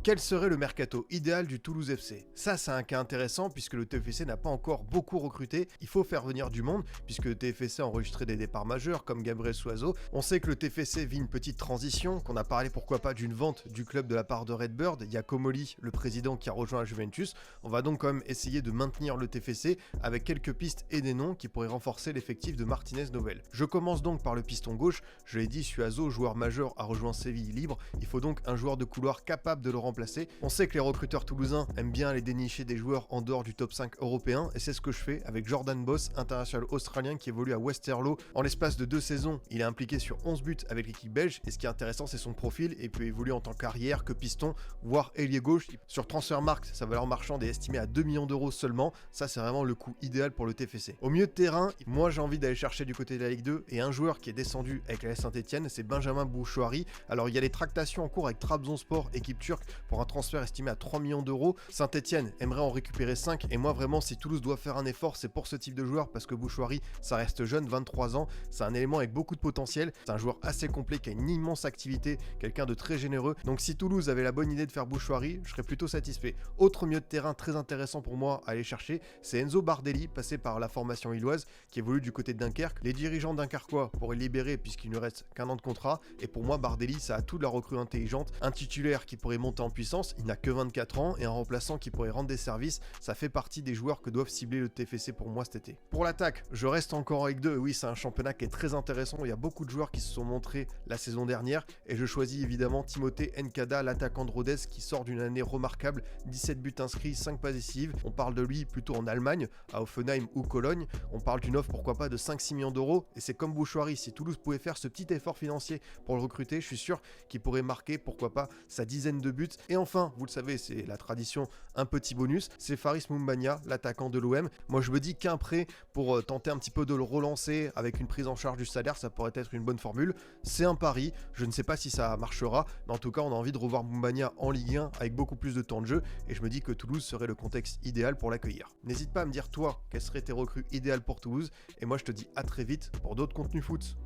quel serait le mercato idéal du Toulouse FC? Ça, c'est un cas intéressant puisque le TFC n'a pas encore beaucoup recruté. Il faut faire venir du monde puisque le TFC a enregistré des départs majeurs comme Gabriel Suazo. On sait que le TFC vit une petite transition, qu'on a parlé pourquoi pas d'une vente du club de la part de Redbird. Il y a Comolli, le président, qui a rejoint la Juventus. On va donc quand même essayer de maintenir le TFC avec quelques pistes et des noms qui pourraient renforcer l'effectif de Martinez Novel. Je commence donc par le piston gauche. Je l'ai dit, Suazo, joueur majeur, a rejoint Séville libre. Il faut donc un joueur de couloir capable de le remplacer. On sait que les recruteurs toulousains aiment bien aller dénicher des joueurs en dehors du top 5 européen et c'est ce que je fais avec Jordan Boss, international australien qui évolue à Westerlo. En l'espace de 2 saisons, il est impliqué sur 11 buts avec l'équipe belge et ce qui est intéressant c'est son profil et peut évoluer en tant qu'arrière, que piston, voire ailier gauche. Sur Transfermarkt, sa valeur marchande est estimée à 2 millions d'euros seulement. Ça c'est vraiment le coup idéal pour le TFC. Au milieu de terrain, moi j'ai envie d'aller chercher du côté de la Ligue 2 et un joueur qui est descendu avec la Saint-Etienne, c'est Benjamin Bouchouari. Alors il y a des tractations en cours avec Trabzonspor, équipe turque, pour un transfert estimé à 3 millions d'euros. Saint-Etienne aimerait en récupérer 5 et moi vraiment si Toulouse doit faire un effort c'est pour ce type de joueur parce que Bouchouari ça reste jeune, 23 ans, c'est un élément avec beaucoup de potentiel, c'est un joueur assez complet qui a une immense activité, quelqu'un de très généreux. Donc si Toulouse avait la bonne idée de faire Bouchouari, je serais plutôt satisfait. Autre milieu de terrain très intéressant pour moi à aller chercher, c'est Enzo Bardelli, passé par la formation illoise, qui évolue du côté de Dunkerque. Les dirigeants dunkerquois pourraient le libérer puisqu'il ne reste qu'un an de contrat et pour moi Bardelli ça a tout de la recrue intelligente, un titulaire qui pourrait monter en puissance, il n'a que 24 ans et un remplaçant qui pourrait rendre des services, ça fait partie des joueurs que doivent cibler le TFC pour moi cet été. Pour l'attaque, je reste encore avec deux, oui c'est un championnat qui est très intéressant, il y a beaucoup de joueurs qui se sont montrés la saison dernière et je choisis évidemment Timothée Nkada, l'attaquant de Rodez qui sort d'une année remarquable, 17 buts inscrits, 5 passes décisives, on parle de lui plutôt en Allemagne, à Hoffenheim ou Cologne, on parle d'une offre pourquoi pas de 5-6 millions d'euros et c'est comme Bouchouari, si Toulouse pouvait faire ce petit effort financier pour le recruter, je suis sûr qu'il pourrait marquer pourquoi pas sa dizaine de buts. Et enfin, vous le savez, c'est la tradition, un petit bonus, c'est Faris Moumbagna, l'attaquant de l'OM. Moi je me dis qu'un prêt pour tenter un petit peu de le relancer avec une prise en charge du salaire, ça pourrait être une bonne formule. C'est un pari, je ne sais pas si ça marchera, mais en tout cas on a envie de revoir Moumbagna en Ligue 1 avec beaucoup plus de temps de jeu et je me dis que Toulouse serait le contexte idéal pour l'accueillir. N'hésite pas à me dire toi, quelles seraient tes recrues idéales pour Toulouse et moi je te dis à très vite pour d'autres contenus foot.